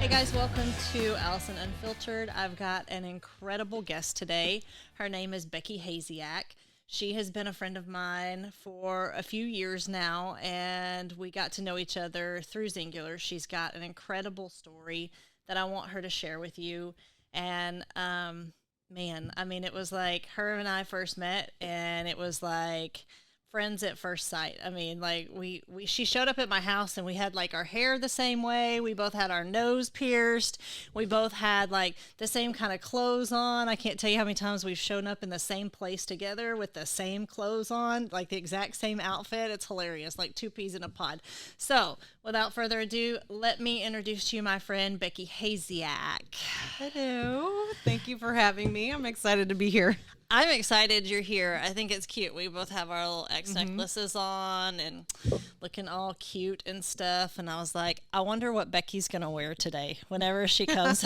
Hey guys, welcome to Allison Unfiltered. I've got an incredible guest today. Her name is Becky Hasiak. She has been a friend of mine for a few years now, and we got to know each other through Xyngular. She's got an incredible story that I want her to share with you. And man, I mean, it was like her and I first met, and it was like friends at first sight. I mean, like she showed up at my house and we had like our hair the same way. We both had our nose pierced. We both had like the same kind of clothes on. I can't tell you how many times we've shown up in the same place together with the same clothes on, like the exact same outfit. It's hilarious, like two peas in a pod. So, without further ado, let me introduce to you my friend Becky Hasiak. Hello. Thank you for having me. I'm excited to be here. I'm excited you're here. I think it's cute. We both have our little X necklaces on and looking all cute and stuff. And I was like, I wonder what Becky's going to wear today whenever she comes.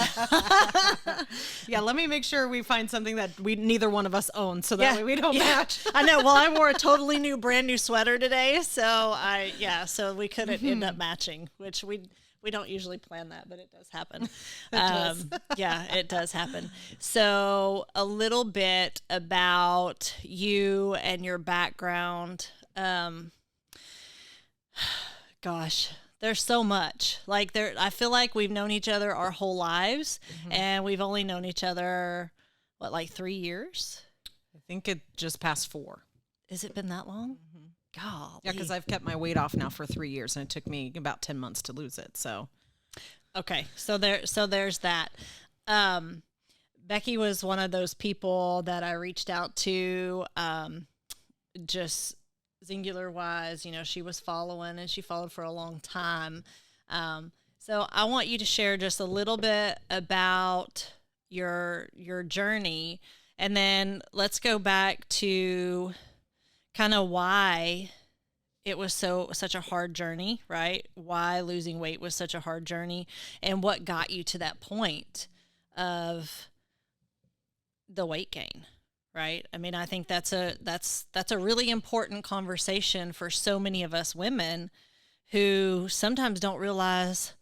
Yeah, let me make sure we find something that neither one of us own so that way we don't match. I know. Well, I wore a totally brand new sweater today. So so we couldn't end up matching, which we don't usually plan that, but it does happen. It does happen. So a little bit about you and your background. Gosh, there's so much. I feel like we've known each other our whole lives, and we've only known each other, like 3 years? I think it just passed 4. Has it been that long? God. Yeah, because I've kept my weight off now for 3 years, and it took me about 10 months to lose it. So, okay, so there's that. Becky was one of those people that I reached out to, just Xyngular wise. You know, she was following, and she followed for a long time. So I want you to share just a little bit about your journey, and then let's go back to kind of why it was such a hard journey, right? Why losing weight was such a hard journey, and what got you to that point of the weight gain, right? I mean, I think that's a really important conversation for so many of us women who sometimes don't realize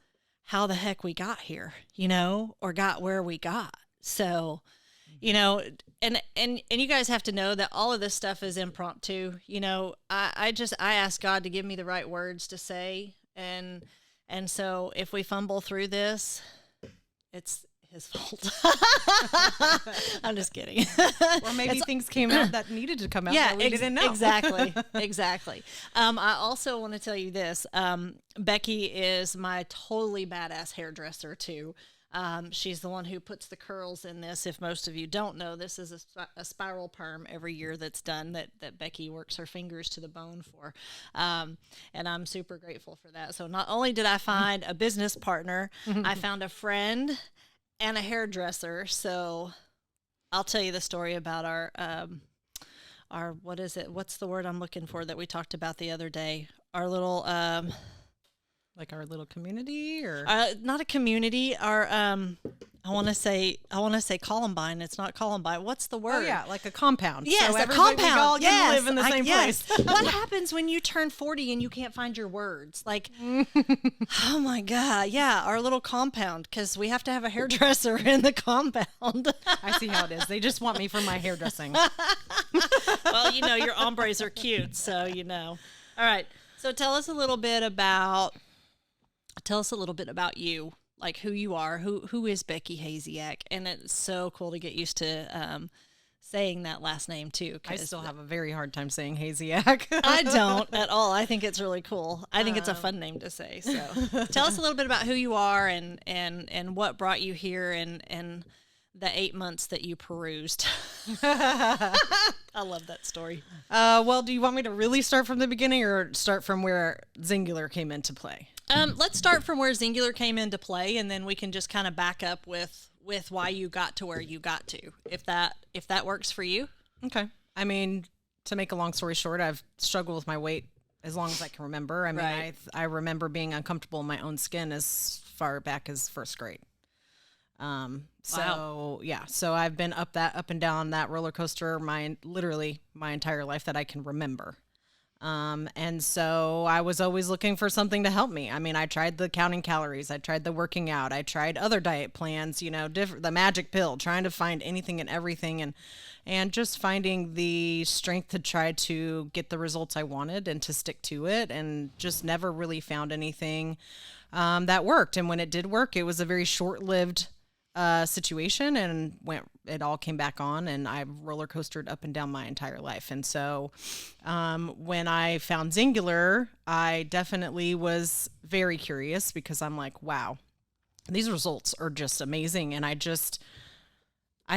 how the heck we got here, or got where we got. So, and you guys have to know that all of this stuff is impromptu. I ask God to give me the right words to say. And so if we fumble through this, it's his fault. I'm just kidding. Or maybe things came out that needed to come out that we didn't know. Exactly. I also want to tell you this. Becky is my totally badass hairdresser too. She's the one who puts the curls in this. If most of you don't know, this is a spiral perm every year that's done that Becky works her fingers to the bone for. And I'm super grateful for that. So not only did I find a business partner, I found a friend and a hairdresser. So I'll tell you the story about our what is it? What's the word I'm looking for that we talked about the other day? Our little like our little community, or not a community. Our I want to say Columbine. It's not Columbine. What's the word? Oh yeah, like a compound. Yes, so a compound. We all get to live in the same place. What happens when you turn 40 and you can't find your words? Like, oh my God, yeah, our little compound, because we have to have a hairdresser in the compound. I see how it is. They just want me for my hairdressing. Well, your ombres are cute, so All right, so tell us a little bit about you, like who you are, who is Becky Hasiak. And it's so cool to get used to saying that last name too. I still have a very hard time saying Hasiak. I don't at all. I think it's really cool. I think it's a fun name to say. So tell us a little bit about who you are and what brought you here and the 8 months that you perused. I love that story. Well, do you want me to really start from the beginning or start from where Xyngular came into play? Let's start from where Xyngular came into play, and then we can just kind of back up with why you got to where you got to, if that works for you. Okay. I mean, to make a long story short, I've struggled with my weight as long as I can remember. I mean, Right. I remember being uncomfortable in my own skin as far back as first grade. So I've been up and down that roller coaster literally my entire life that I can remember. And so I was always looking for something to help me. I mean, I tried the counting calories, I tried the working out, I tried other diet plans, you know, the magic pill, trying to find anything and everything, and just finding the strength to try to get the results I wanted and to stick to it, and just never really found anything that worked. And when it did work, it was a very short-lived situation, and it all came back on, and I roller coastered up and down my entire life. And so when I found Xyngular, I definitely was very curious, because I'm like, wow, these results are just amazing, and I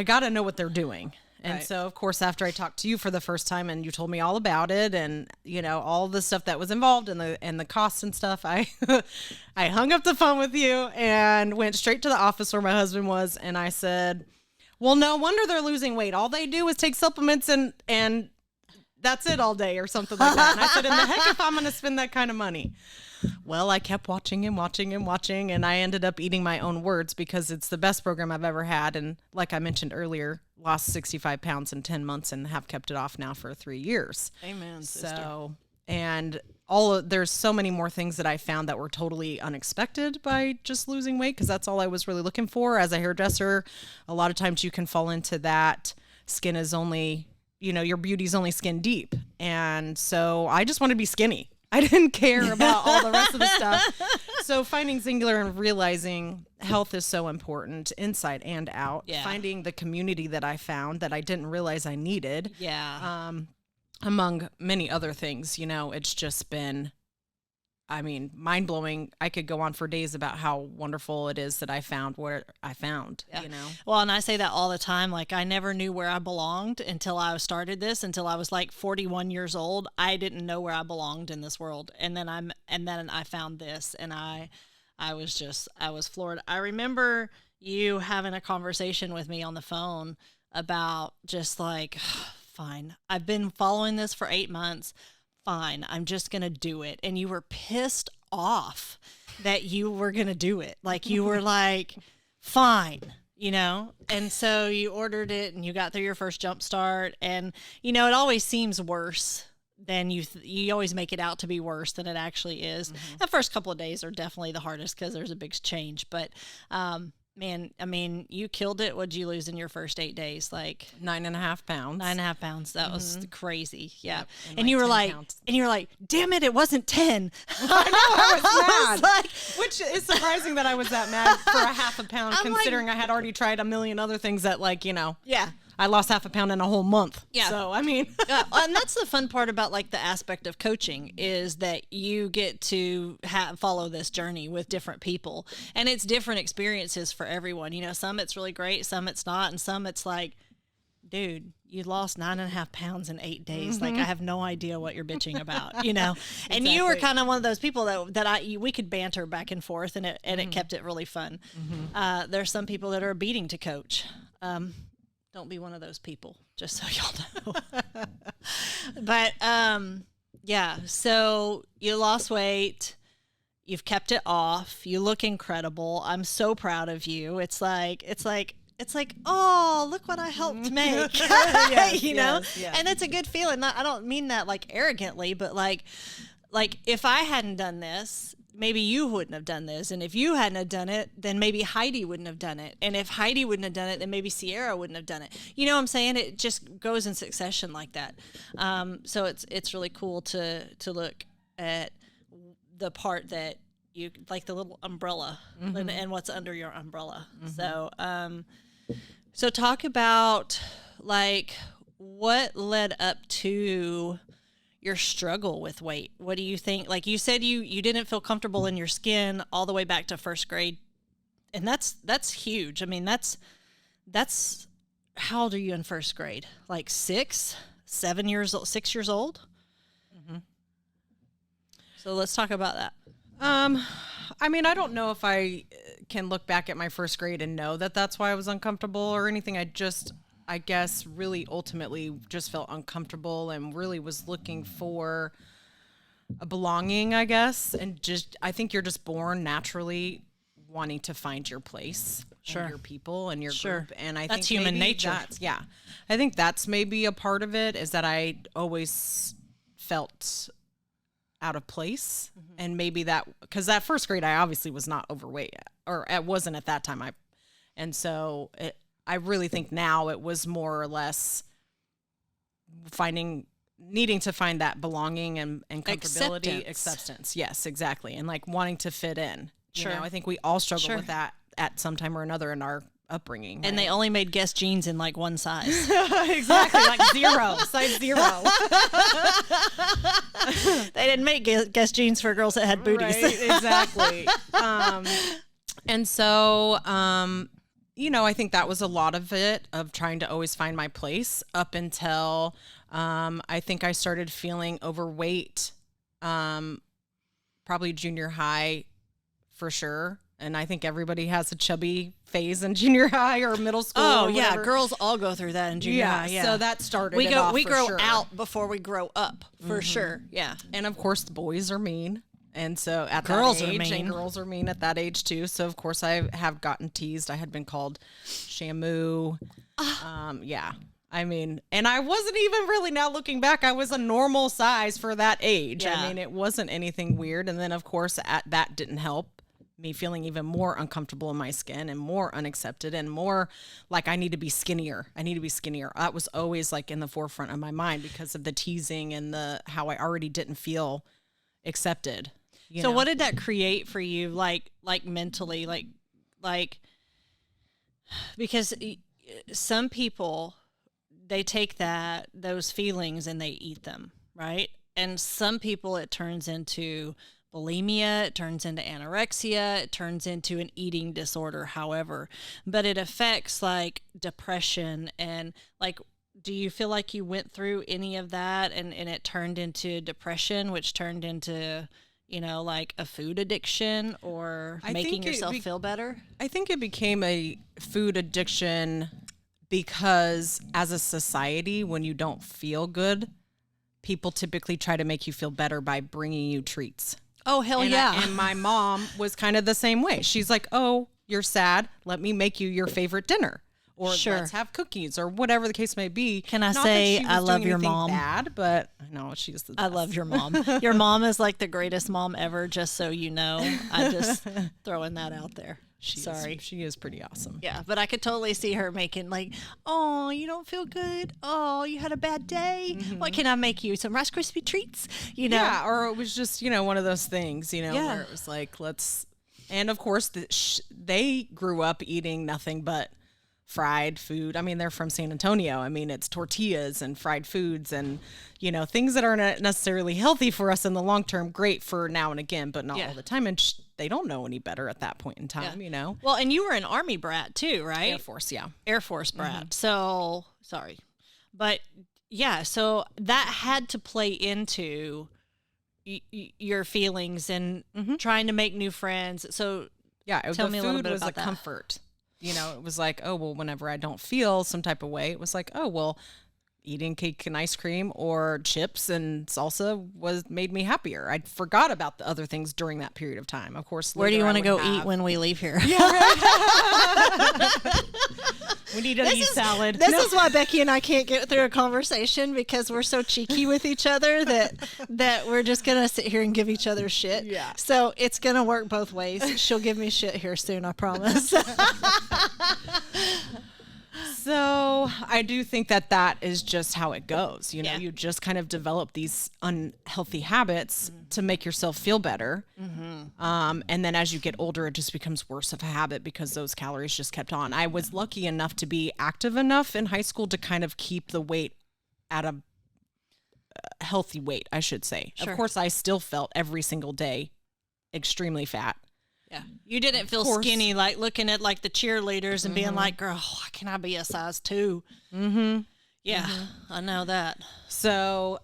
got to know what they're doing. And Right. so, of course, after I talked to you for the first time and you told me all about it, and, you know, all the stuff that was involved and the costs and stuff, I I hung up the phone with you and went straight to the office where my husband was. And I said, well, no wonder they're losing weight. All they do is take supplements and that's it all day, or something like that. And I said, in the heck if I'm going to spend that kind of money. Well, I kept watching and watching and watching, and I ended up eating my own words, because it's the best program I've ever had. And like I mentioned earlier, lost 65 pounds in 10 months and have kept it off now for 3 years. Amen, sister. So, and there's so many more things that I found that were totally unexpected by just losing weight, because that's all I was really looking for. As a hairdresser, a lot of times you can fall into that skin is only, you know, your beauty's only skin deep. And so I just wanted to be skinny. I didn't care about all the rest of the stuff. So finding Xyngular and realizing health is so important inside and out. Yeah. Finding the community that I found that I didn't realize I needed. Yeah. Among many other things, you know, it's just been, I mean, mind-blowing. I could go on for days about how wonderful it is that I found where I found, Yeah. you know. Well, and I say that all the time. Like, I never knew where I belonged until I started this, until I was like 41 years old. I didn't know where I belonged in this world. And then I found this, and I was floored. I remember you having a conversation with me on the phone about just like, fine, I've been following this for 8 months. Fine, I'm just going to do it. And you were pissed off that you were going to do it. Like, you were like, fine, you know? And so you ordered it, and you got through your first jump start. And, you know, it always seems worse than you always make it out to be worse than it actually is. Mm-hmm. The first couple of days are definitely the hardest, because there's a big change. But, man, I mean, you killed it. What'd you lose in your first 8 days? Like 9.5 pounds. 9.5 pounds. That was crazy. Yeah. Yep, And you were 10 like, pounds. damn it, it wasn't 10. I know, I was I was mad. like, Which is surprising that I was that mad for a half a pound, I'm like- considering I had already tried a million other things that, like, you know, yeah. I lost half a pound in a whole month. Yeah. So, I mean, And that's the fun part about like the aspect of coaching, is that you get to follow this journey with different people, and it's different experiences for everyone. You know, some it's really great, some it's not, and some it's like, dude, you lost 9.5 pounds in 8 days. Like, I have no idea what you're bitching about, you know? And you were Exactly. kind of one of those people we could banter back and forth, and it kept it really fun. There's some people that are beating to coach. Don't be one of those people, just so y'all know. But, yeah, so you lost weight. You've kept it off. You look incredible. I'm so proud of you. It's like, oh, look what I helped make, Yes, you know? yes. And it's a good feeling. I don't mean that like arrogantly, but like if I hadn't done this, maybe you wouldn't have done this. And if you hadn't have done it, then maybe Heidi wouldn't have done it. And if Heidi wouldn't have done it, then maybe Sierra wouldn't have done it. You know what I'm saying? It just goes in succession like that. So it's really cool to look at the part that you like, the little umbrella, and what's under your umbrella. So talk about like what led up to your struggle with weight. What do you think? Like you said, you didn't feel comfortable in your skin all the way back to first grade. And that's huge. I mean, that's how old are you in first grade? Like 6 years old, 6 years old? So let's talk about that. I mean, I don't know if I can look back at my first grade and know that that's why I was uncomfortable or anything. I guess really ultimately just felt uncomfortable and really was looking for a belonging, I guess. And I think you're just born naturally wanting to find your place, Sure. and your people and your Sure. group. And I That's think human maybe nature. I think that's maybe a part of it, is that I always felt out of place. And maybe that, because that first grade, I obviously was not overweight, or I wasn't at that time. I really think now it was more or less needing to find that belonging and comfortability, acceptance. Yes, exactly. And like wanting to fit in. Sure. You know, I think we all struggle with that at some time or another in our upbringing. And they only made Guess jeans in like one size. Exactly, like size 0. They didn't make Guess jeans for girls that had booties. Right, exactly. And so, you know, I think that was a lot of it, of trying to always find my place up until I think I started feeling overweight, probably junior high for sure. And I think everybody has a chubby phase in junior high or middle school. Oh, yeah. Girls all go through that in junior high. Yeah. So that started we grow sure. out before we grow up, for sure. Yeah. And of course, the boys are mean. And so at girls that age, are mean. And girls are mean at that age too. So of course I have gotten teased. I had been called Shamu. Yeah. I mean, and I wasn't even really, now looking back, I was a normal size for that age. Yeah. I mean, it wasn't anything weird. And then of course that didn't help me feeling even more uncomfortable in my skin and more unaccepted and more like I need to be skinnier. That was always like in the forefront of my mind because of the teasing and how I already didn't feel accepted. So what did that create for you, like mentally, like because some people, they take those feelings and they eat them, right? And some people it turns into bulimia, it turns into anorexia, it turns into an eating disorder, however, but it affects like depression and like, do you feel like you went through any of that and it turned into depression, which turned into, you know, like a food addiction or making yourself feel better? I think it became a food addiction because as a society, when you don't feel good, people typically try to make you feel better by bringing you treats. Oh, hell yeah. And my mom was kind of the same way. She's like, oh, you're sad. Let me make you your favorite dinner. Or let's have cookies or whatever the case may be. Can I say I love your mom? Bad, but I know she's the best. I love your mom. Your mom is like the greatest mom ever, just so you know. I'm just throwing that out there. She is pretty awesome. Yeah, but I could totally see her making like, oh, you don't feel good? Oh, you had a bad day? What can I make you? Some Rice Krispie treats? You know? Yeah, or it was just, you know, one of those things, you know, where it was like, and of course, they grew up eating nothing but fried food. I mean, they're from San Antonio. I mean, it's tortillas and fried foods and, you know, things that aren't necessarily healthy for us in the long term, great for now and again, but not all the time. And they don't know any better at that point in time, you know? Well, and you were an Army brat too, right? Air Force, yeah. Air Force brat. So, sorry. But yeah, so that had to play into your feelings and trying to make new friends. So, yeah, tell me a little bit was about that. Comfort. You know, it was like, oh, well, whenever I don't feel some type of way, it was like, oh, well, eating cake and ice cream or chips and salsa made me happier. I forgot about the other things during that period of time. Of course, where do you want to go eat when we leave here? Yeah, right. We need to eat salad. This is why Becky and I can't get through a conversation because we're so cheeky with each other that we're just gonna sit here and give each other shit. Yeah. So it's gonna work both ways. She'll give me shit here soon, I promise. So I do think that is just how it goes. You know, you just kind of develop these unhealthy habits to make yourself feel better. And then as you get older, it just becomes worse of a habit because those calories just kept on. I was lucky enough to be active enough in high school to kind of keep the weight at a healthy weight, I should say. Sure. Of course, I still felt every single day extremely fat. Yeah. You didn't feel skinny, like looking at like the cheerleaders and being like, girl, why can't I be a size 2? Yeah, I know that. So,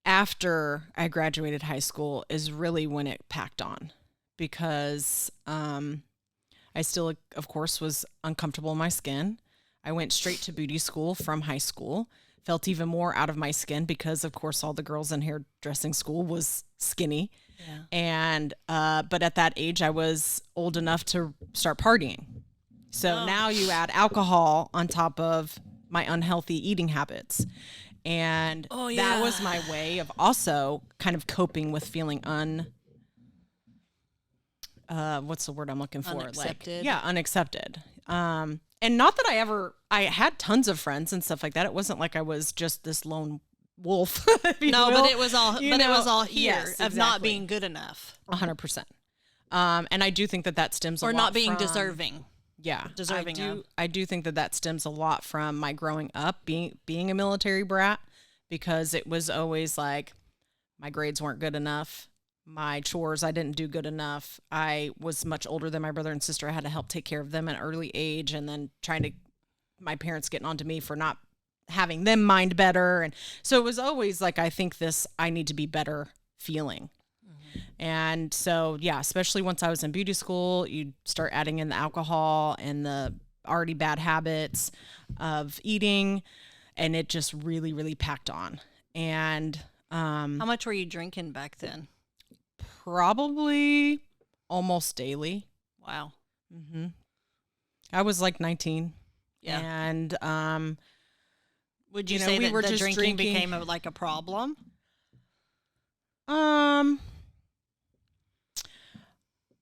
after I graduated high school is really when it packed on because, I still, of course, was uncomfortable in my skin. I went straight to beauty school from high school, felt even more out of my skin because, of course, all the girls in hairdressing school was skinny. Yeah. And, but at that age, I was old enough to start partying. So now you add alcohol on top of my unhealthy eating habits. And Oh, that yeah. was my way of also kind of coping with feeling what's the word I'm looking for? Unaccepted. Like, unaccepted. And not that I had tons of friends and stuff like that. It wasn't like I was just this lone wolf. If you No, will. but it was all. You But it know, was all here yes, of not exactly. being good enough 100%. And I do think that stems a lot or not being from, deserving. Yeah, Deserving of. I do think that stems a lot from my growing up being a military brat, because it was always like my grades weren't good enough. My chores, I didn't do good enough. I was much older than my brother and sister. I had to help take care of them at an early age, and then my parents getting onto me for not having them mind better. And so it was always like, I think I need to be better feeling. And so, yeah, especially once I was in beauty school, you start adding in the alcohol and the already bad habits of eating, and it just really, really packed on. And How much were you drinking back then? probably almost daily. Wow. I was like 19. Yeah. And Would you know, say we that were the just drinking drinking. became like a problem?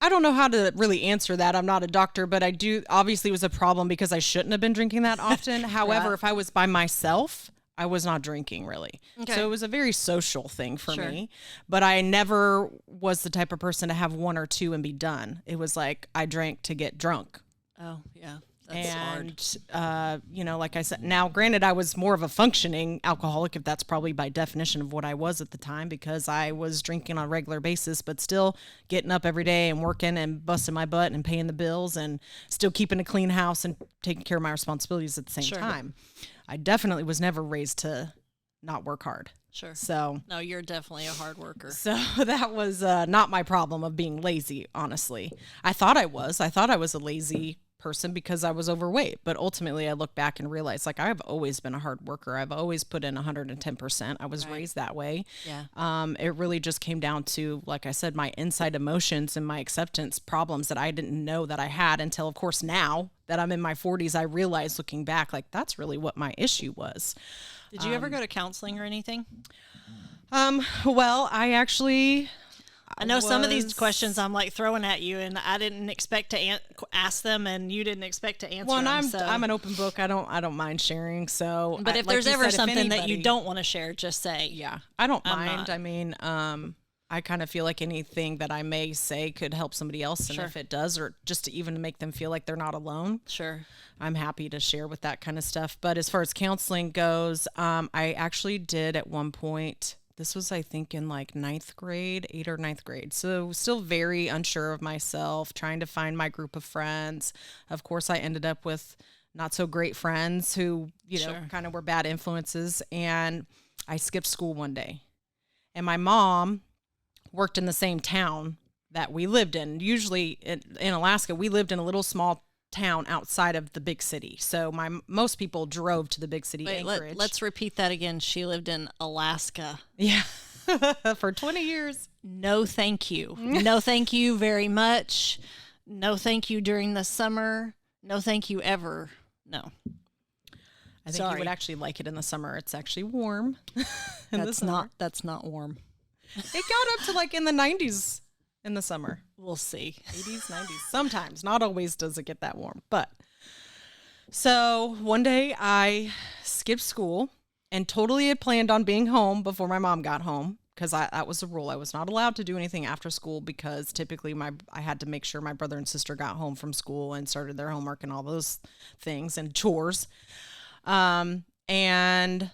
I don't know how to really answer that. I'm not a doctor, but I do. Obviously, it was a problem because I shouldn't have been drinking that often. However, if I was by myself, I was not drinking really. Okay. So it was a very social thing for Sure. me. But I never was the type of person to have one or two and be done. It was like I drank to get drunk. Oh, yeah. That's hard. And, like I said, now granted, I was more of a functioning alcoholic, if that's probably by definition of what I was at the time, because I was drinking on a regular basis, but still getting up every day and working and busting my butt and paying the bills and still keeping a clean house and taking care of my responsibilities at the same Sure. time. I definitely was never raised to not work hard. Sure. So No, you're definitely a hard worker. that was not my problem of being lazy, honestly. I thought I was a lazy person because I was overweight, but ultimately I look back and realize, like, I've always been a hard worker. I've always put in 110%. I was raised that way. Yeah. It really just came down to, like I said, my inside emotions and my acceptance problems that I didn't know that I had until, of course, now that I'm in my 40s, I realize, looking back, like, that's really what my issue was. Did you ever go to counseling or anything? Well, I know some of these questions I'm like throwing at you, and I didn't expect to ask them, and you didn't expect to answer Well, and them. I'm an open book. I don't mind sharing. So, But if like there's you ever said, if something that you anybody- don't want to share, just say. yeah, I don't I'm mind. not. I mean, I kind of feel like anything that I may say could help somebody else, and Sure. if it does, or just to even make them feel like they're not alone, Sure. I'm happy to share with that kind of stuff. But as far as counseling goes, I actually did at one point. This was, I think, in like 8th or 9th grade. So still very unsure of myself, trying to find my group of friends. Of course, I ended up with not so great friends who, Sure. kind of were bad influences. And I skipped school one day. And my mom worked in the same town that we lived in. Usually in Alaska, we lived in a little small town outside of the big city. So most people drove to the big city, Wait, Anchorage. let's repeat that again. She lived in Alaska. Yeah. For 20 years. No, thank you. No, thank you very much. No, thank you during the summer. No, thank you ever. No. I think Sorry. you would actually like it in the summer. It's actually warm. in the summer. That's not warm. It got up to like in the 90s in the summer. We'll see. 80s, 90s. Sometimes. Not always does it get that warm. But so one day I skipped school and totally had planned on being home before my mom got home, because that was the rule. I was not allowed to do anything after school, because typically I had to make sure my brother and sister got home from school and started their homework and all those things and chores. And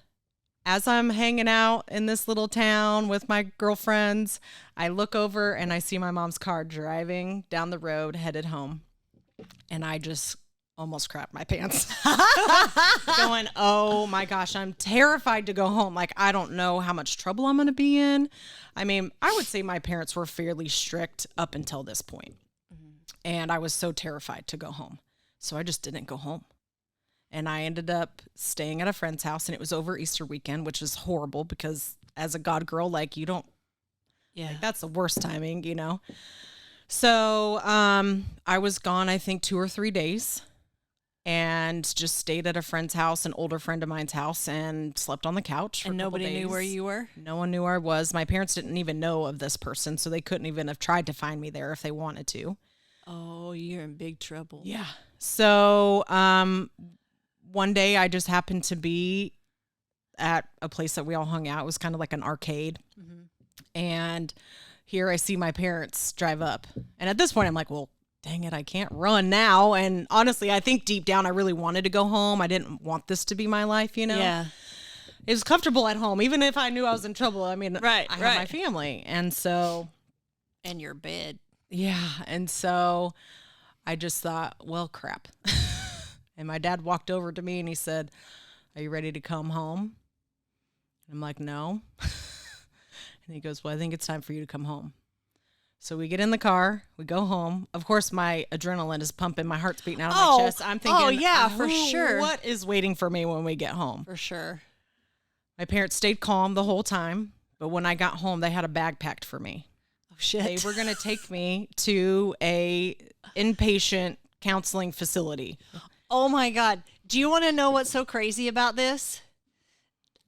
as I'm hanging out in this little town with my girlfriends, I look over and I see my mom's car driving down the road headed home. And I just almost crapped my pants. Going, oh my gosh, I'm terrified to go home. Like, I don't know how much trouble I'm going to be in. I mean, I would say my parents were fairly strict up until this point. And I was so terrified to go home. So I just didn't go home. And I ended up staying at a friend's house, and it was over Easter weekend, which is horrible because as a God girl, like, you don't, Yeah. like, that's the worst timing, you know? So I was gone, I think 2 or 3 days. and just stayed at a friend's house, an older friend of mine's house, and slept on the couch for And a couple nobody knew where days. you were? No one knew where I was. My parents didn't even know of this person, so they couldn't even have tried to find me there if they wanted to. Oh, you're in big trouble. Yeah. So one day I just happened to be at a place that we all hung out. It was kind of like an arcade. And here I see my parents drive up. And at this point, I'm like, well, dang it, I can't run now. And honestly, I think deep down, I really wanted to go home. I didn't want this to be my life, you know? Yeah. It was comfortable at home, even if I knew I was in trouble. I mean, Right, I had right. my family. And so, And your bed. yeah. And so I just thought, well, crap. And my dad walked over to me and he said, are you ready to come home? I'm like, no. And he goes, well, I think it's time for you to come home. So we get in the car, we go home. Of course, my adrenaline is pumping, my heart's beating out of my chest. I'm thinking, oh yeah, for sure. What is waiting for me when we get home? For sure. My parents stayed calm the whole time, but when I got home, they had a bag packed for me. Oh shit. They were going to take me to a inpatient counseling facility. Oh my God. Do you want to know what's so crazy about this?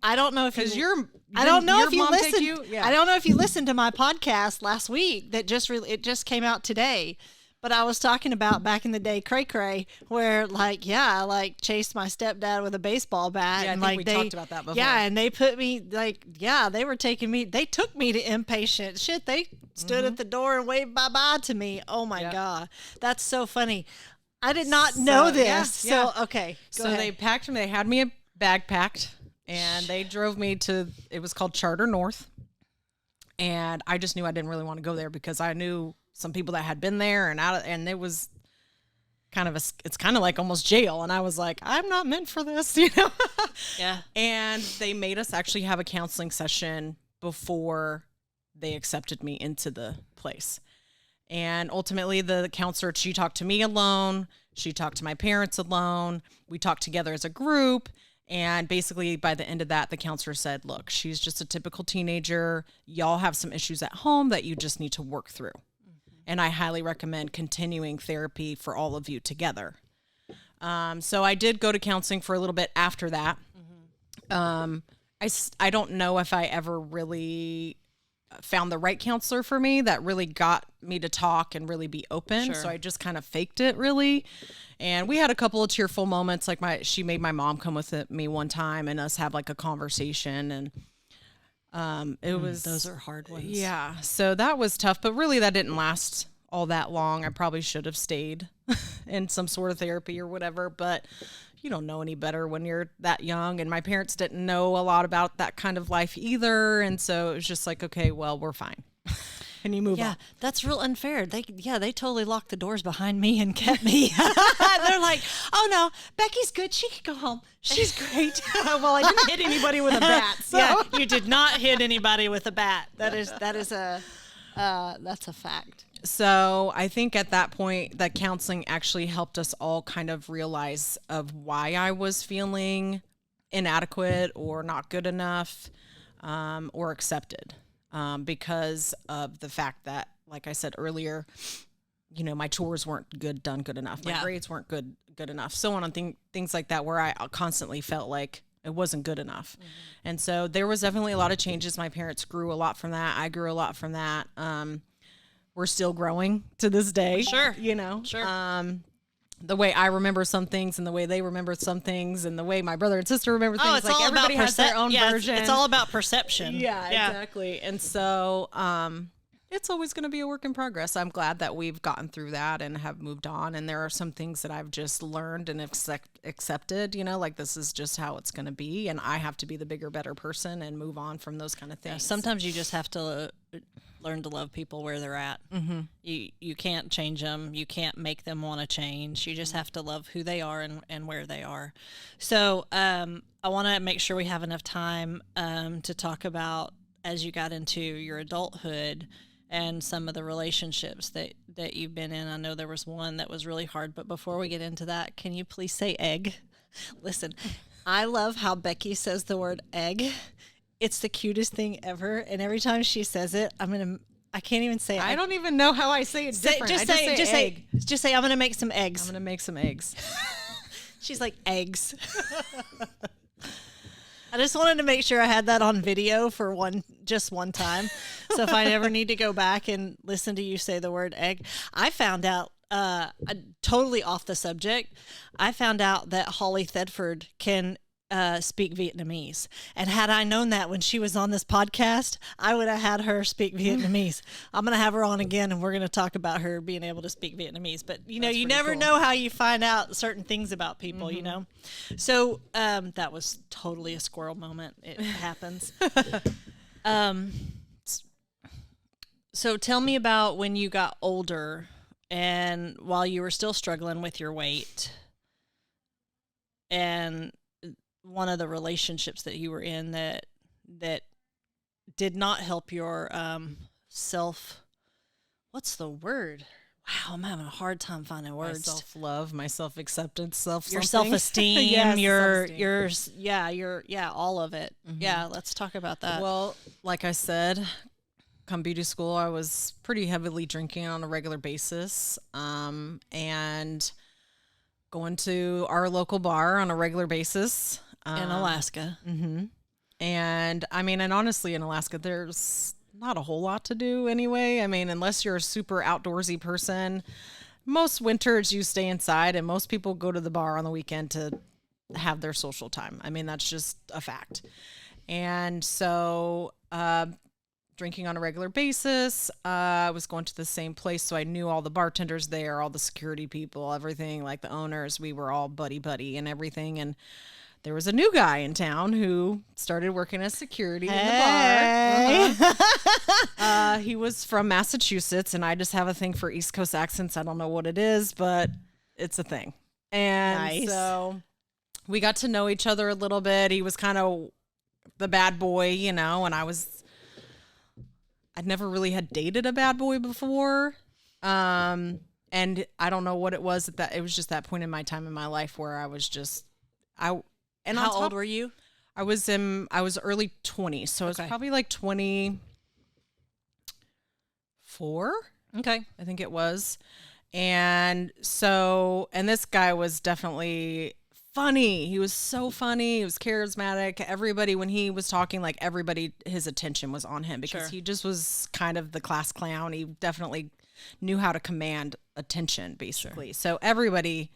I don't know if I don't know if you listened. Yeah. I don't know if you listened to my podcast last week that it just came out today. But I was talking about back in the day, cray, where I chased my stepdad with a baseball bat. Yeah, and I think we talked about that before. Yeah, and they put me they took me to inpatient. Shit, they stood at the door and waved bye-bye to me. Oh my God. That's so funny. I did not know this. Yeah. So, okay. So they packed me, they had me a bag packed, and they drove me to, it was called Charter North. And I just knew I didn't really want to go there because I knew some people that had been there and it was kind of it's kind of like almost jail. And I was like, I'm not meant for this, you know? Yeah. And they made us actually have a counseling session before they accepted me into the place. And ultimately the counselor, she talked to me alone. She talked to my parents alone. We talked together as a group. And basically by the end of that, the counselor said, look, she's just a typical teenager. Y'all have some issues at home that you just need to work through. And I highly recommend continuing therapy for all of you together. So I did go to counseling for a little bit after that. I don't know if I ever really found the right counselor for me that really got me to talk and really be open. Sure. So I just kind of faked it really. And we had a couple of tearful moments. Like she made my mom come with me one time and us have like a conversation. And it was, those are hard ones. yeah. So that was tough, but really that didn't last all that long. I probably should have stayed in some sort of therapy or whatever, but you don't know any better when you're that young. And my parents didn't know a lot about that kind of life either. And so it was just like, okay, well, we're fine. And you move on. Yeah, that's real unfair. They totally locked the doors behind me and kept me. They're like, oh no, Becky's good. She can go home. She's great. Well, I didn't hit anybody with a bat. So. Yeah, you did not hit anybody with a bat. That's a fact. So I think at that point that counseling actually helped us all kind of realize of why I was feeling inadequate or not good enough or accepted because of the fact that, like I said earlier, you know, my chores weren't done good enough. My grades weren't good enough. So on things like that where I constantly felt like it wasn't good enough. Mm-hmm. And so there was definitely a lot of changes. My parents grew a lot from that. I grew a lot from that. We're still growing to this day. Sure. You know, sure. The way I remember some things and the way they remember some things and the way my brother and sister remember things. It's like all everybody about has their own version. It's all about perception. Yeah, exactly. And so, it's always going to be a work in progress. I'm glad that we've gotten through that and have moved on. And there are some things that I've just learned and accepted, you know, like this is just how it's going to be. And I have to be the bigger, better person and move on from those kind of things. Yeah, sometimes you just have to learn to love people where they're at. Mm-hmm. You can't change them. You can't make them want to change. You just have to love who they are and where they are. So I want to make sure we have enough time to talk about as you got into your adulthood and some of the relationships that you've been in. I know there was one that was really hard, but before we get into that, can you please say egg? Listen, I love how Becky says the word egg. It's the cutest thing ever, and every time she says it, I can't even say it. I don't even know how I say it different. Just say I'm gonna make some eggs. I'm gonna make some eggs. She's like, eggs. I just wanted to make sure I had that on video for just one time. So if I ever need to go back and listen to you say the word egg, I found out, totally off the subject, I found out that Holly Thedford can speak Vietnamese. And had I known that when she was on this podcast, I would have had her speak Vietnamese. I'm going to have her on again, and we're going to talk about her being able to speak Vietnamese. But, you know, you never know how you find out certain things about people, you know? So that was totally a squirrel moment. It happens. So tell me about when you got older and while you were still struggling with your weight and one of the relationships that you were in that did not help your what's the word? Wow, I'm having a hard time finding words. My self-love, my self-acceptance, your self-esteem, yes, your all of it. Yeah, let's talk about that. Well, like I said, come beauty school, I was pretty heavily drinking on a regular basis, and going to our local bar on a regular basis. In Alaska. And I mean, and honestly, in Alaska, there's not a whole lot to do anyway. I mean, unless you're a super outdoorsy person, most winters you stay inside, and most people go to the bar on the weekend to have their social time. I mean, that's just a fact. And so, drinking on a regular basis, I was going to the same place, so I knew all the bartenders there, all the security people, everything, like the owners. We were all buddy and everything, and there was a new guy in town who started working as security in the bar. He was from Massachusetts, and I just have a thing for East Coast accents. I don't know what it is, but it's a thing. And so we got to know each other a little bit. He was kind of the bad boy, you know, and I'd never really had dated a bad boy before. And I don't know what it was it was just that point in my time in my life where I was just, and how old were you? I was early 20s, so it was probably like 24. Okay. I think it was. And so, and this guy was definitely funny. He was so funny. He was charismatic. Everybody, when he was talking, like everybody, his attention was on him because he just was kind of the class clown. He definitely knew how to command attention, basically. So everybody,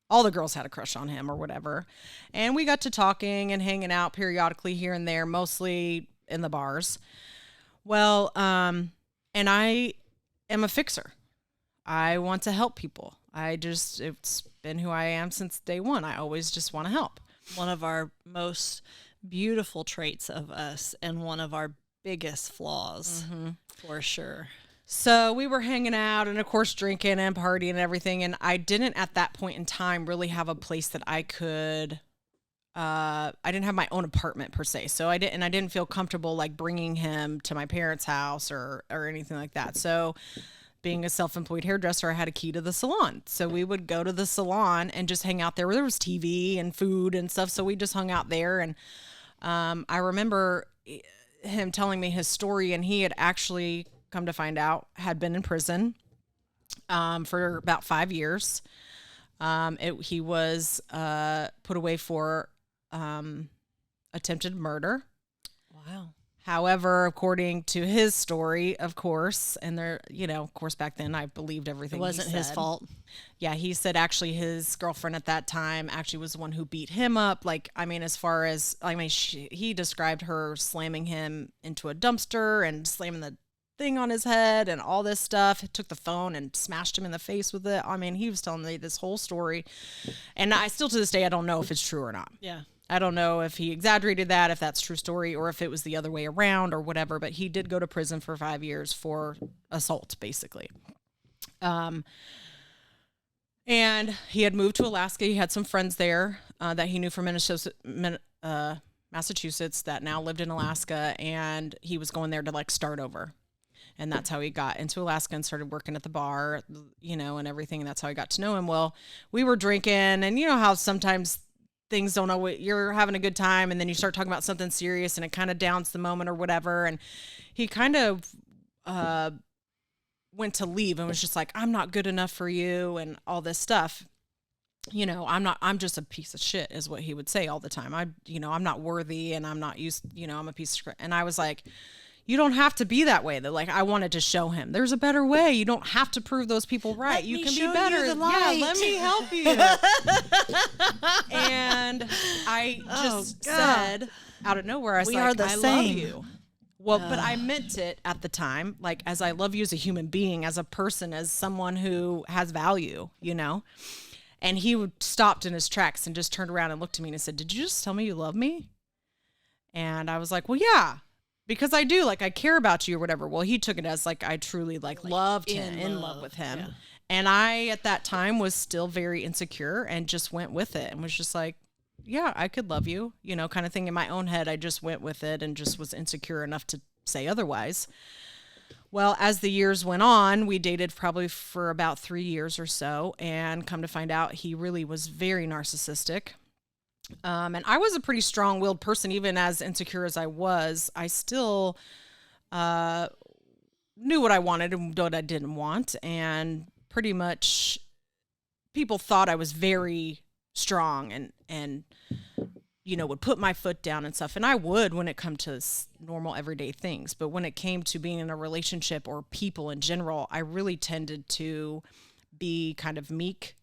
all the girls had a crush on him or whatever. And we got to talking and hanging out periodically here and there, mostly in the bars. Well, and I am a fixer. I want to help people. It's been who I am since day one. I always just want to help. One of our most beautiful traits of us and one of our biggest flaws, for sure. So we were hanging out and, of course, drinking and partying and everything. And I didn't, at that point in time, really have a place that I could, I didn't have my own apartment per se. So I didn't feel comfortable like bringing him to my parents' house or anything like that. So being a self-employed hairdresser, I had a key to the salon. So we would go to the salon and just hang out there where there was TV and food and stuff. So we just hung out there. And I remember him telling me his story, and he had actually, come to find out, had been in prison for about 5 years. He was put away for attempted murder. Wow. However, according to his story, of course, and there, you know, of course, back then I believed everything. It wasn't his fault. Yeah, he said actually his girlfriend at that time actually was the one who beat him up. Like, I mean, he described her slamming him into a dumpster and slamming the thing on his head and all this stuff. He took the phone and smashed him in the face with it. I mean, he was telling me this whole story, and I still to this day I don't know if it's true or not. Yeah. I don't know if he exaggerated that, if that's true story, or if it was the other way around or whatever, but he did go to prison for 5 years for assault, basically. And he had moved to Alaska. He had some friends there that he knew from Massachusetts that now lived in Alaska, and he was going there to like start over. And that's how he got into Alaska and started working at the bar, you know, and everything. And that's how I got to know him. Well, we were drinking, and you know how sometimes things don't know what you're having a good time, and then you start talking about something serious and it kind of downs the moment or whatever. And he kind of went to leave and was just like, I'm not good enough for you and all this stuff. I'm just a piece of shit is what he would say all the time. I'm not worthy and I'm not used, I'm a piece of shit. And I was like, you don't have to be that way. That like, I wanted to show him there's a better way. You don't have to prove those people right. Let You me can show be better. you the Yeah, light. let me help you. And I just said out of nowhere, I was We like, are the I love same. you. Well, but I meant it at the time, like as I love you as a human being, as a person, as someone who has value, And he stopped in his tracks and just turned around and looked at me and said, "Did you just tell me you love me?" And I was like, "Well, yeah, because I do. Like, I care about you or whatever." Well, he took it as like I truly like loved him, in love with him. Yeah. And I, at that time, was still very insecure and just went with it and was just like, yeah, I could love you, kind of thing. In my own head, I just went with it and just was insecure enough to say otherwise. Well, as the years went on, we dated probably for about 3 years or so, and come to find out he really was very narcissistic. And I was a pretty strong-willed person, even as insecure as I was. I still knew what I wanted and what I didn't want, and pretty much people thought I was very strong and would put my foot down and stuff. And I would when it come to normal everyday things. But when it came to being in a relationship or people in general, I really tended to be kind of meek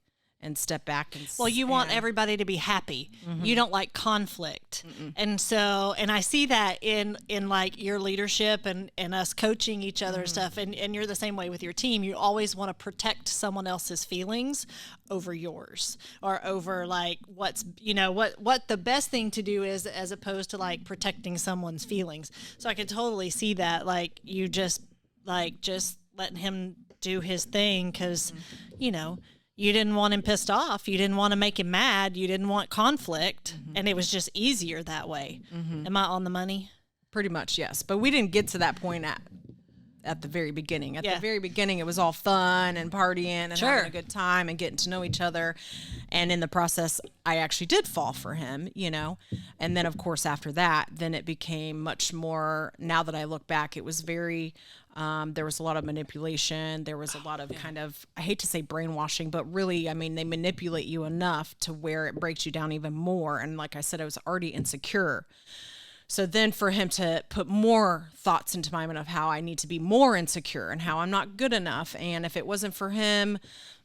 and step back. Well, you want everybody to be happy. Mm-hmm. You don't like conflict. Mm-mm. And I see that in like your leadership and us coaching each other and stuff. And you're the same way with your team. You always want to protect someone else's feelings over yours, or over like what the best thing to do is, as opposed to like protecting someone's feelings. So I could totally see that, like you just letting him do his thing. 'Cause you didn't want him pissed off. You didn't want to make him mad. You didn't want conflict. Mm-hmm. And it was just easier that way. Mm-hmm. Am I on the money? Pretty much, yes. But we didn't get to that point at the very beginning. At the very beginning, it was all fun and partying and having a good time and getting to know each other. And in the process, I actually did fall for him, And then, of course, after that, then it became much more, now that I look back, it was very... there was a lot of manipulation. There was a lot of kind of, I hate to say brainwashing, but really, I mean, they manipulate you enough to where it breaks you down even more. And like I said, I was already insecure. So then for him to put more thoughts into my mind of how I need to be more insecure and how I'm not good enough. And if it wasn't for him,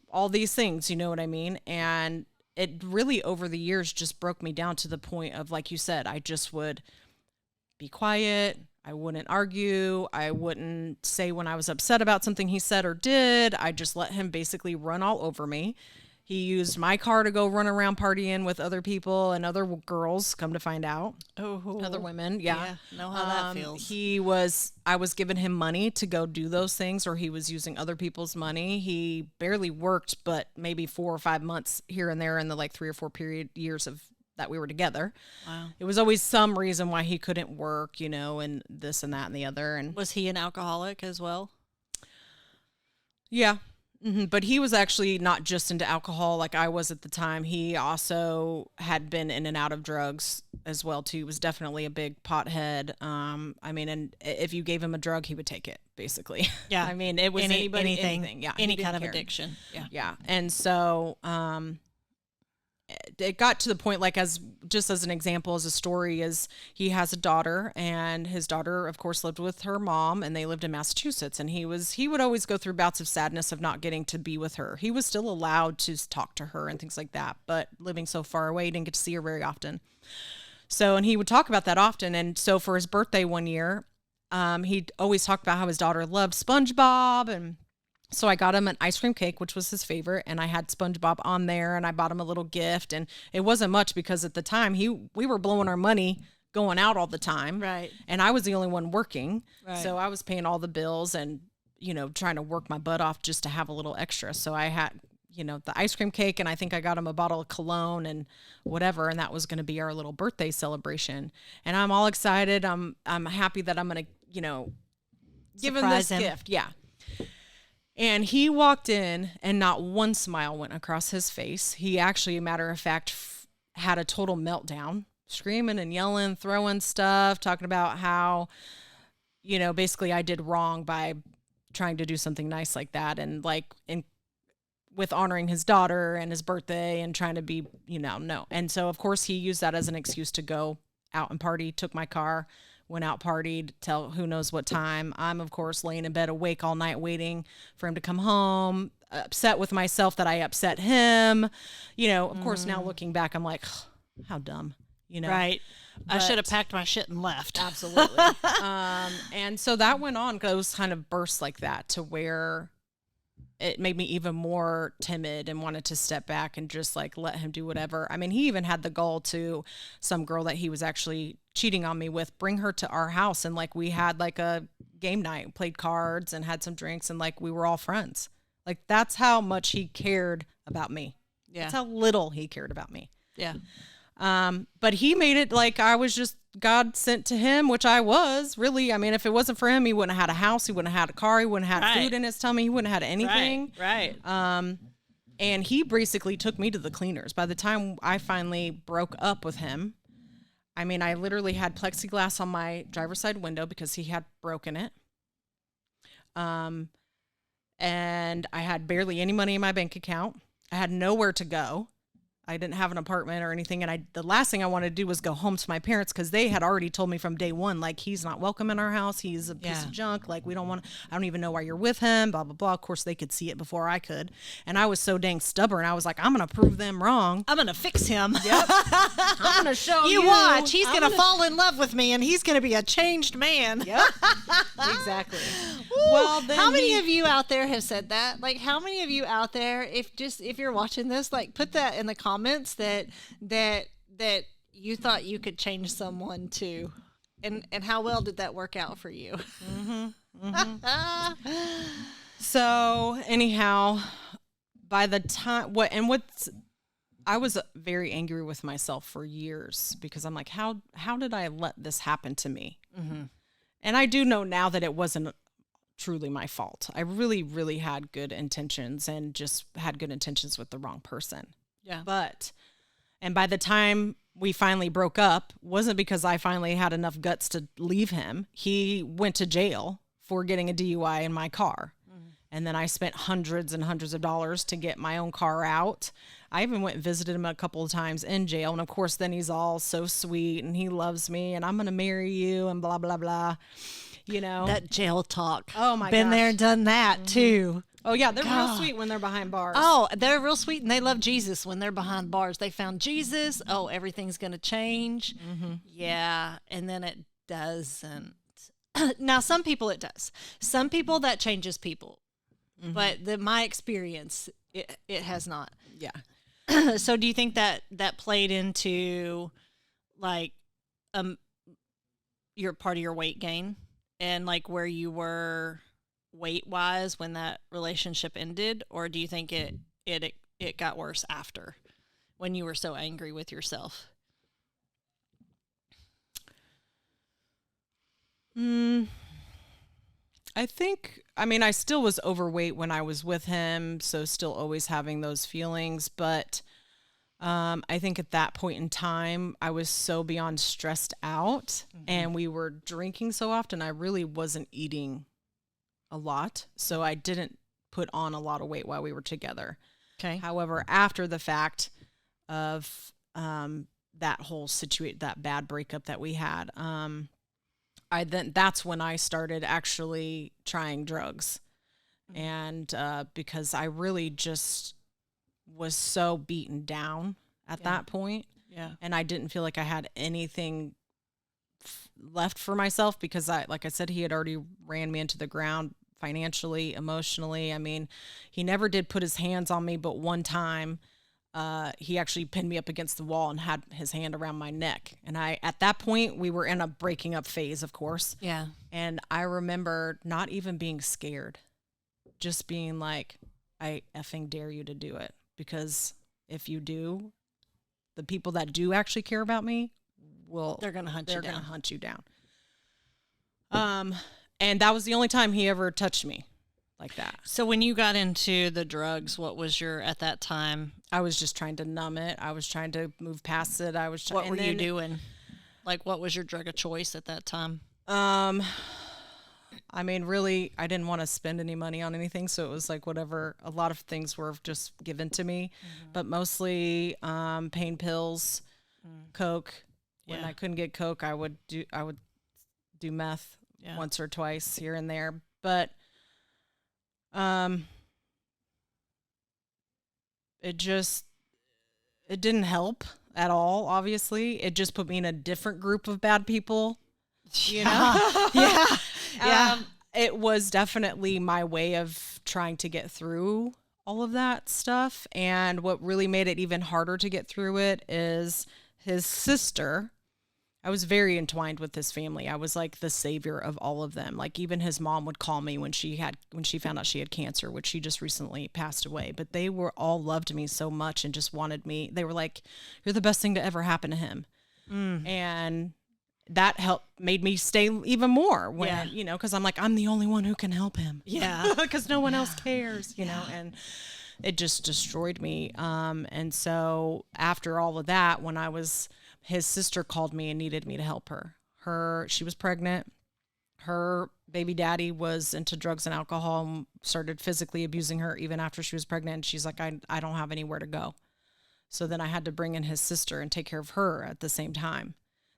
all these things, you know what I mean? And it really over the years just broke me down to the point of, like you said, I just would be quiet. I wouldn't argue. I wouldn't say when I was upset about something he said or did. I just let him basically run all over me. He used my car to go run around partying with other people and other girls, come to find out. Oh, other women. Yeah. Know how that feels. I was giving him money to go do those things, or he was using other people's money. He barely worked, but maybe 4 or 5 months here and there in the like 3 or 4 years of that we were together. Wow. It was always some reason why he couldn't work, and this and that and the other. And was he an alcoholic as well? Yeah. Mm-hmm. But he was actually not just into alcohol like I was at the time. He also had been in and out of drugs as well too. He was definitely a big pothead. And if you gave him a drug, he would take it, basically. Yeah. I mean, it was anything. Yeah. Any kind of addiction. Yeah. Yeah. And so, it got to the point, like as an example, as a story, is he has a daughter, and his daughter, of course, lived with her mom, and they lived in Massachusetts. And he would always go through bouts of sadness of not getting to be with her. He was still allowed to talk to her and things like that, but living so far away, he didn't get to see her very often. So, and he would talk about that often. And so for his birthday one year, he'd always talk about how his daughter loved SpongeBob, and so I got him an ice cream cake, which was his favorite, and I had SpongeBob on there, and I bought him a little gift, and it wasn't much because at the time we were blowing our money going out all the time, right? And I was the only one working, right. So I was paying all the bills and trying to work my butt off just to have a little extra. So I had the ice cream cake, and I think I got him a bottle of cologne and whatever, and that was going to be our little birthday celebration. And I'm all excited. I'm happy that I'm going to give him this gift, yeah. And he walked in, and not one smile went across his face. He actually, matter of fact, had a total meltdown, screaming and yelling, throwing stuff, talking about how, basically I did wrong by trying to do something nice like that. And with honoring his daughter and his birthday and trying to be, no. And so, of course, he used that as an excuse to go out and party, took my car, went out, partied till who knows what time. I'm, of course, laying in bed awake all night waiting for him to come home, upset with myself that I upset him. Of course, now looking back, I'm like, how dumb, Right. I should have packed my shit and left. Absolutely. And so that went on, those kind of bursts like that, to where it made me even more timid and wanted to step back and just like let him do whatever. I mean, he even had the goal to some girl that he was actually cheating on me with, bring her to our house. And like, we had like a game night, played cards and had some drinks, and like, we were all friends. Like, that's how much he cared about me. Yeah. That's how little he cared about me. Yeah. But he made it like I was just God sent to him, which I was really. I mean, if it wasn't for him, he wouldn't have had a house. He wouldn't have had a car. He wouldn't have had food in his tummy. He wouldn't have had anything. Right. And he basically took me to the cleaners. By the time I finally broke up with him, I mean, I literally had plexiglass on my driver's side window because he had broken it. And I had barely any money in my bank account. I had nowhere to go. I didn't have an apartment or anything. And the last thing I wanted to do was go home to my parents, because they had already told me from day one, like, he's not welcome in our house. He's a piece of junk. Like, I don't even know why you're with him, blah, blah, blah. Of course, they could see it before I could. And I was so dang stubborn. I was like, I'm going to prove them wrong. I'm going to fix him. Yep. I'm going to show you. You watch. He's going to fall in love with me, and he's going to be a changed man. Yep. Exactly. Well, then how many of you out there have said that? Like, how many of you out there, if you're watching this, like, put that in the comments that you thought you could change someone to, and how well did that work out for you? So anyhow, by the time I was very angry with myself for years, because I'm like, how did I let this happen to me? And I do know now that it wasn't truly my fault. I really, really had good intentions, and just had good intentions with the wrong person. Yeah. And by the time we finally broke up, wasn't because I finally had enough guts to leave him. He went to jail for getting a DUI in my car. And then I spent hundreds and hundreds of dollars to get my own car out. I even went and visited him a couple of times in jail. And of course, then he's all so sweet and he loves me and I'm going to marry you and blah, blah, blah. That jail talk. Oh my gosh. Been there, done that too. Oh yeah, they're real sweet when they're behind bars. Oh, they're real sweet, and they love Jesus when they're behind bars. They found Jesus. Oh, everything's going to change. Yeah, and then it doesn't. Now, some people it does. Some people that changes people. But my experience, it has not. Yeah. So do you think that played into, like, your part of your weight gain, and like where you were weight wise when that relationship ended? Or do you think it got worse after, when you were so angry with yourself? I think, I still was overweight when I was with him, so still always having those feelings. But I think at that point in time, I was so beyond stressed out, and we were drinking so often, I really wasn't eating a lot. So I didn't put on a lot of weight while we were together. Okay. However, after the fact of that whole situation, that bad breakup that we had, that's when I started actually trying drugs. And because I really just was so beaten down at that point. Yeah. And I didn't feel like I had anything left for myself, because like I said, he had already ran me into the ground financially, emotionally. He never did put his hands on me, but one time he actually pinned me up against the wall and had his hand around my neck. And at that point, we were in a breaking up phase, of course. Yeah. And I remember not even being scared, just being like, I effing dare you to do it. Because if you do, the people that do actually care about me they're going to hunt you down. And that was the only time he ever touched me like that. So when you got into the drugs, what was at that time? I was just trying to numb it. I was trying to move past it. What were you doing? Like, what was your drug of choice at that time? I mean, really, I didn't want to spend any money on anything. So it was like whatever, a lot of things were just given to me, but mostly pain pills, Coke. When I couldn't get Coke, I would do meth once or twice here and there. But it didn't help at all, obviously. It just put me in a different group of bad people, you know? Yeah. It was definitely my way of trying to get through all of that stuff. And what really made it even harder to get through it is his sister. I was very entwined with his family. I was like the savior of all of them. Like even his mom would call me when she found out she had cancer, which she just recently passed away. But they were all loved me so much and just wanted me. They were like, "You're the best thing to ever happen to him." And that made me stay even more when, you know, cause I'm like, I'm the only one who can help him. Yeah. Cause no one else cares, you know, and it just destroyed me. And so after all of that, his sister called me and needed me to help her. She was pregnant. Her baby daddy was into drugs and alcohol and started physically abusing her even after she was pregnant. And she's like, I don't have anywhere to go. So then I had to bring in his sister and take care of her at the same time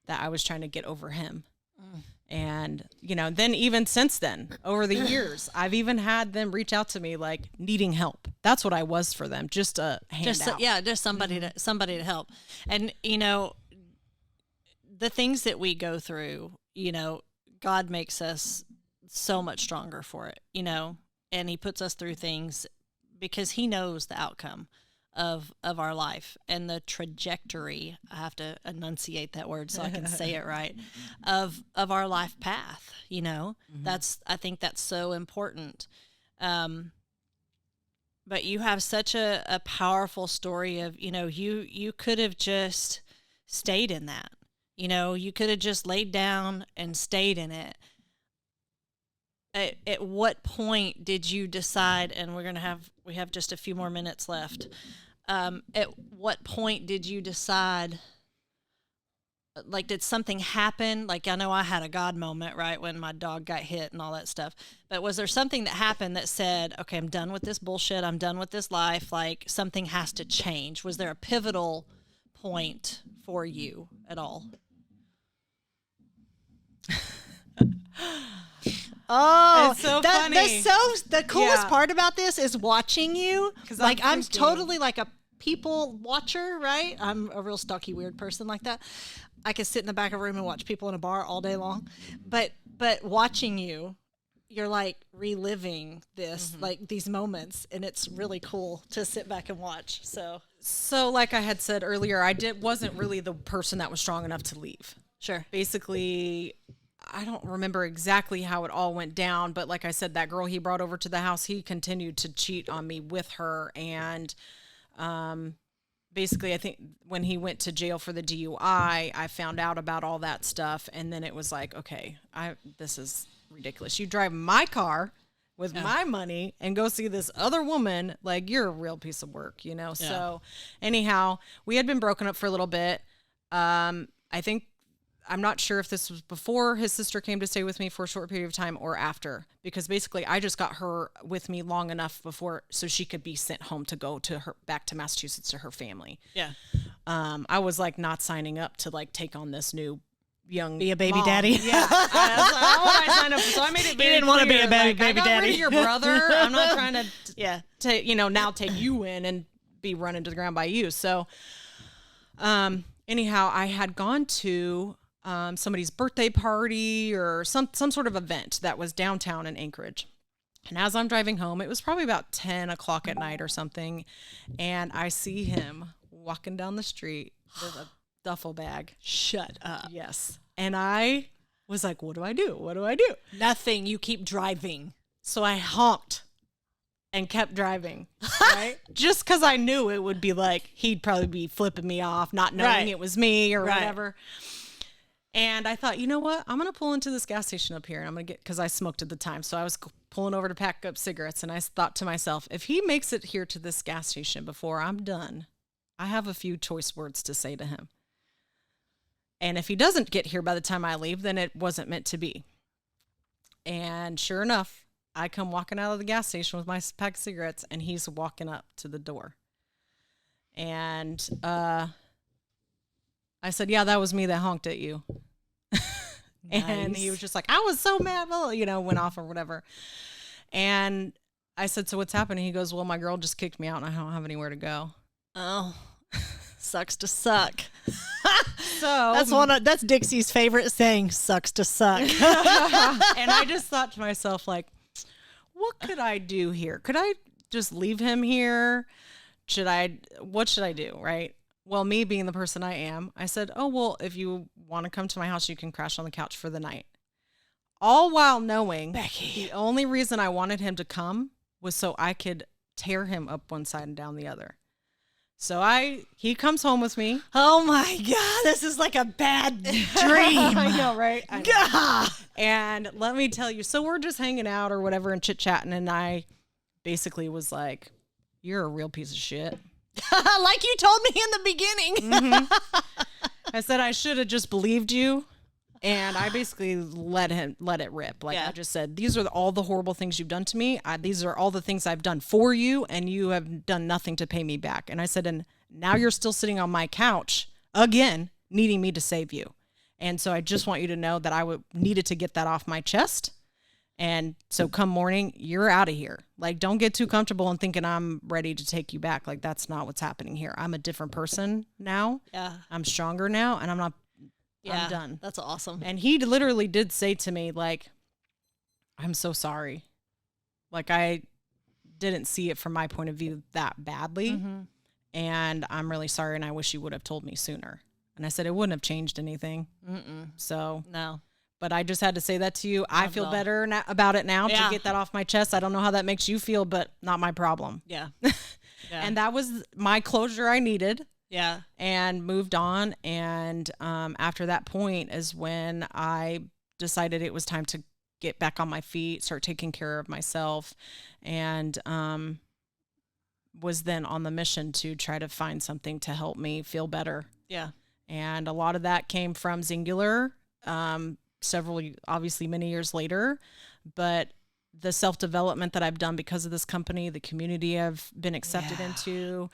that I was trying to get over him. And, you know, then even since then, over the years, I've even had them reach out to me like needing help. That's what I was for them. Just a handout. Just somebody to help. And, you know, the things that we go through, you know, God makes us so much stronger for it, you know, and he puts us through things because he knows the outcome of our life and the trajectory. I have to enunciate that word so I can say it right, of our life path, you know. I think that's so important. But you have such a powerful story of, you know, you could have just stayed in that. You know, you could have just laid down and stayed in it. At what point did you decide, and we have just a few more minutes left. At what point did you decide, like, did something happen? Like, I know I had a God moment, right, when my dog got hit and all that stuff. But was there something that happened that said, okay, I'm done with this bullshit. I'm done with this life. Like, something has to change. Was there a pivotal point for you at all? Oh, it's so funny. The coolest part about this is watching you. Because like I'm totally like a people watcher, right? I'm a real stocky, weird person like that. I can sit in the back of a room and watch people in a bar all day long. But watching you, you're like reliving this, like these moments, and it's really cool to sit back and watch. So like I had said earlier, wasn't really the person that was strong enough to leave. Sure. Basically, I don't remember exactly how it all went down, but like I said, that girl he brought over to the house, he continued to cheat on me with her. And basically, I think when he went to jail for the DUI, I found out about all that stuff. And then it was like, okay, this is ridiculous. You drive my car with my money and go see this other woman, like, you're a real piece of work, you know? Yeah. So anyhow, we had been broken up for a little bit. I'm not sure if this was before his sister came to stay with me for a short period of time or after, because basically I just got her with me long enough before so she could be sent home to go back to Massachusetts to her family. Yeah. I was like not signing up to like take on this new be a baby daddy. Yeah. I signed up for, so I made it very You didn't want to be a baby I got daddy. rid of your brother. I'm not trying to now take you in and be run into the ground by you. So anyhow, I had gone to somebody's birthday party or some sort of event that was downtown in Anchorage. And as I'm driving home, it was probably about 10 o'clock at night or something. And I see him walking down the street with a duffel bag. Shut up. Yes. And I was like, what do I do? What do I do? Nothing. You keep driving. So I honked and kept driving, right? Just because I knew it would be like, he'd probably be flipping me off, not knowing it was me or whatever. And I thought, you know what? I'm going to pull into this gas station up here and I'm going to because I smoked at the time. So I was pulling over to pack up cigarettes. And I thought to myself, if he makes it here to this gas station before I'm done, I have a few choice words to say to him. And if he doesn't get here by the time I leave, then it wasn't meant to be. And sure enough, I come walking out of the gas station with my pack of cigarettes, and he's walking up to the door. And I said, yeah, that was me that honked at you. Nice. And he was just like, I was so mad, went off or whatever. And I said, so what's happening? He goes, well, my girl just kicked me out and I don't have anywhere to go. Oh, sucks to suck. So that's Dixie's favorite saying, sucks to suck. And I just thought to myself, like, what could I do here? Could I just leave him here? What should I do? Right. Well, me being the person I am, I said, oh, well, if you want to come to my house, you can crash on the couch for the night. All while knowing Becky, the only reason I wanted him to come was so I could tear him up one side and down the other. So he comes home with me. Oh my God, this is like a bad dream. I know, right? I know. God. And let me tell you, so we're just hanging out or whatever and chit-chatting, and I basically was like, you're a real piece of shit. Like you told me in the beginning. Mm-hmm. I said I should have just believed you. And I basically let it rip. Like, yeah. I just said, these are all the horrible things you've done to me. These are all the things I've done for you, and you have done nothing to pay me back. And I said, and now you're still sitting on my couch again, needing me to save you. And so I just want you to know that I needed to get that off my chest. And so come morning, you're out of here. Like, don't get too comfortable and thinking I'm ready to take you back. Like, that's not what's happening here. I'm a different person now. Yeah. I'm stronger now, and I'm done. That's awesome. And he literally did say to me, like, I'm so sorry. Like, I didn't see it from my point of view that badly. Mm-hmm. And I'm really sorry, and I wish you would have told me sooner. And I said, it wouldn't have changed anything. Mm-mm. So. No. But I just had to say that to you. I feel better about it now to get that off my chest. I don't know how that makes you feel, but not my problem. Yeah. And that was my closure I needed. Yeah. And moved on. And after that point is when I decided it was time to get back on my feet, start taking care of myself, and was then on the mission to try to find something to help me feel better. Yeah. And a lot of that came from Xyngular. Obviously many years later, but the self-development that I've done because of this company, the community I've been accepted into,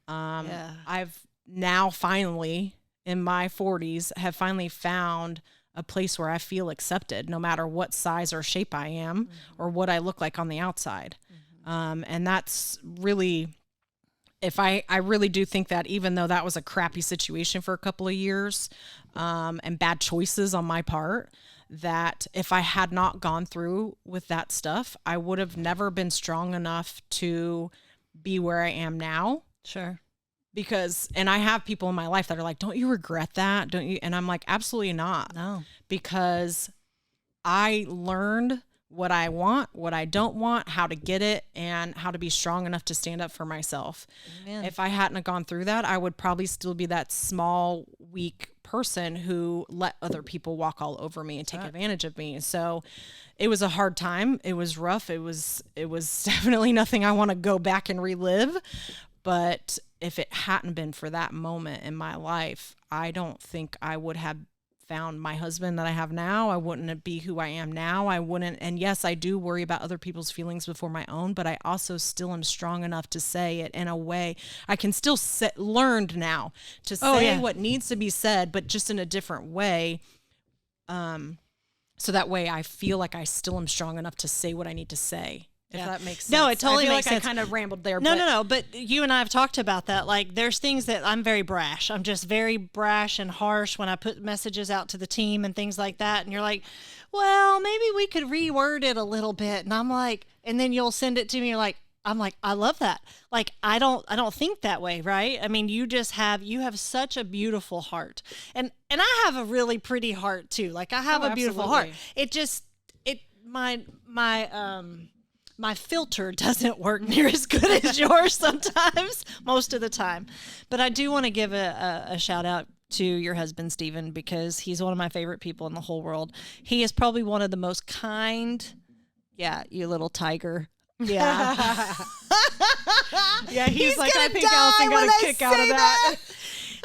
I've now finally in my 40s have finally found a place where I feel accepted no matter what size or shape I am or what I look like on the outside. And that's really, I really do think that even though that was a crappy situation for a couple of years, and bad choices on my part, that if I had not gone through with that stuff, I would have never been strong enough to be where I am now. Sure. And I have people in my life that are like, don't you regret that? Don't you? And I'm like, absolutely not. No. Because I learned what I want, what I don't want, how to get it, and how to be strong enough to stand up for myself. Amen. If I hadn't have gone through that, I would probably still be that small, weak person who let other people walk all over me and take advantage of me. So it was a hard time. It was rough. It was definitely nothing I want to go back and relive. But if it hadn't been for that moment in my life, I don't think I would have found my husband that I have now. I wouldn't be who I am now. I wouldn't. And yes, I do worry about other people's feelings before my own, but I also still am strong enough to say it in a way I can still learned now to say what needs to be said, but just in a different way. So that way I feel like I still am strong enough to say what I need to say. If that makes sense. No, it totally makes sense. I kind of rambled there. No. But you and I have talked about that. Like, there's things that I'm very brash. I'm just very brash and harsh when I put messages out to the team and things like that. And you're like, well, maybe we could reword it a little bit. And I'm like, and then you'll send it to me. You're like, I'm like, I love that. Like, I don't think that way, right? I mean, you have such a beautiful heart, and I have a really pretty heart too. Like, I have a beautiful heart. My filter doesn't work near as good as yours sometimes, most of the time. But I do want to give a shout out to your husband, Stephen, because he's one of my favorite people in the whole world. He is probably one of the most kind. Yeah, you little tiger. Yeah. Yeah, he's like, I think Allison got a kick out of that.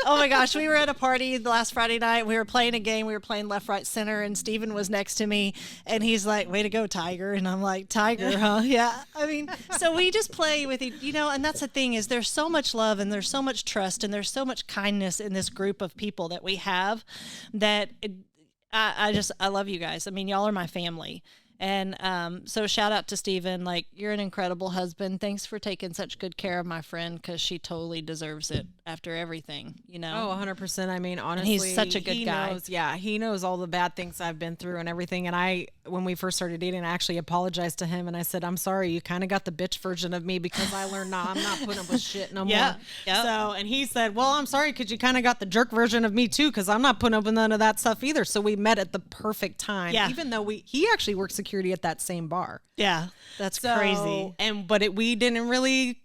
Oh my gosh, we were at a party the last Friday night. We were playing a game. We were playing left, right, center, and Steven was next to me, and he's like, "Way to go, Tiger!" And I'm like, "Tiger, huh?" Yeah. I mean, so we just play with it, and that's the thing is there's so much love and there's so much trust and there's so much kindness in this group of people that we have that I love you guys. I mean, y'all are my family. And so shout out to Steven. Like, you're an incredible husband. Thanks for taking such good care of my friend because she totally deserves it after everything, Oh, 100%. I mean, honestly, he's such a good guy. He knows all the bad things I've been through and everything. And when we first started dating, I actually apologized to him and I said, I'm sorry, you kind of got the bitch version of me because I learned, I'm not putting up with shit no more. Yeah. So, and he said, well, I'm sorry because you kind of got the jerk version of me too because I'm not putting up with none of that stuff either. So we met at the perfect time. Yeah. Even though he actually worked security at that same bar. Yeah. That's crazy. But we didn't really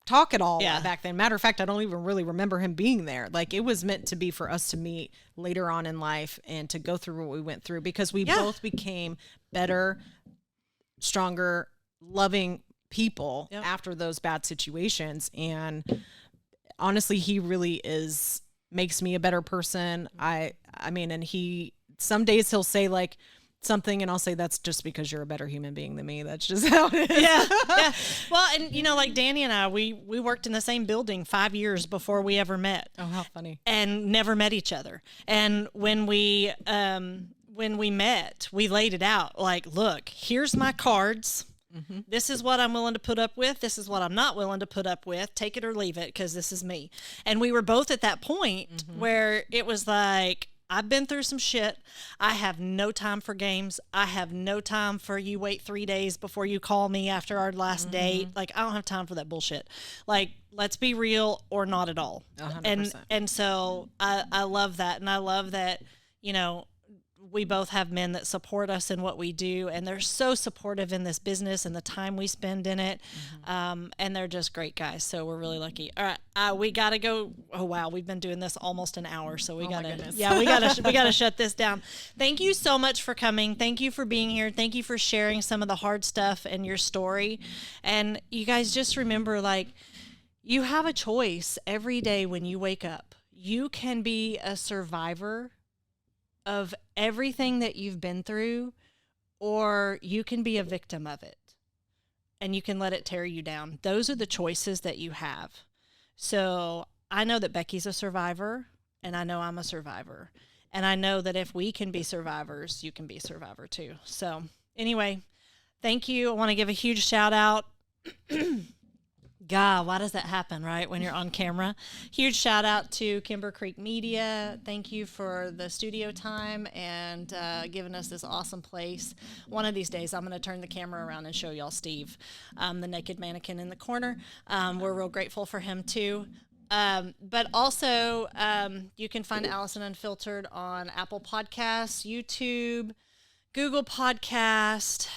talk at all Yeah. back then. Matter of fact, I don't even really remember him being there. Like, it was meant to be for us to meet later on in life and to go through what we went through because we both became better, stronger, loving people after those bad situations. And honestly, he really makes me a better person. I mean, and some days he'll say like something and I'll say, that's just because you're a better human being than me. That's just how it is. Yeah. Well, and like Danny and I, we worked in the same building 5 years before we ever met. Oh, how funny. And never met each other. And when we met, we laid it out like, look, here's my cards. Mm-hmm. This is what I'm willing to put up with. This is what I'm not willing to put up with. Take it or leave it, because this is me. And we were both at that point where it was like, I've been through some shit. I have no time for games. I have no time for you wait 3 days before you call me after our last date. Like, I don't have time for that bullshit. Like, let's be real or not at all. 100%. And so I love that. And I love that, we both have men that support us in what we do, and they're so supportive in this business and the time we spend in it. And they're just great guys. So we're really lucky. All right. We got to go. Oh, wow. We've been doing this almost an hour. So we got to, we got to shut this down. Thank you so much for coming. Thank you for being here. Thank you for sharing some of the hard stuff and your story. And you guys just remember, like, you have a choice every day when you wake up. You can be a survivor of everything that you've been through, or you can be a victim of it and you can let it tear you down. Those are the choices that you have. So I know that Becky's a survivor, and I know I'm a survivor, and I know that if we can be survivors, you can be a survivor too. So anyway, thank you. I want to give a huge shout out. God, why does that happen, right, when you're on camera? Huge shout out to Kimber Creek Media. Thank you for the studio time and giving us this awesome place. One of these days, I'm going to turn the camera around and show y'all Steve, the naked mannequin in the corner. We're real grateful for him, too. But also, you can find Allison Unfiltered on Apple Podcasts, YouTube, Google Podcast,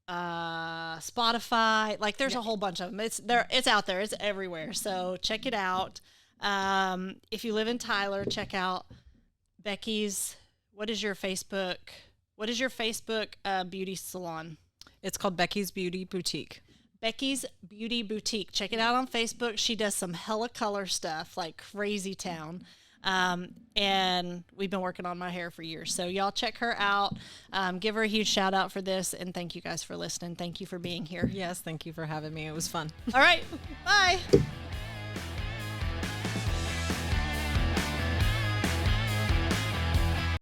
Spotify. Like, there's a whole bunch of them. It's out there. It's everywhere. So check it out. If you live in Tyler, check out Becky's. What is your Facebook beauty salon? It's called Becky's Beauty Boutique. Becky's Beauty Boutique. Check it out on Facebook. She does some hella color stuff, like crazy town. And we've been working on my hair for years. So y'all check her out. Give her a huge shout out for this. And thank you guys for listening. Thank you for being here. Yes, thank you for having me. It was fun. All right. Bye.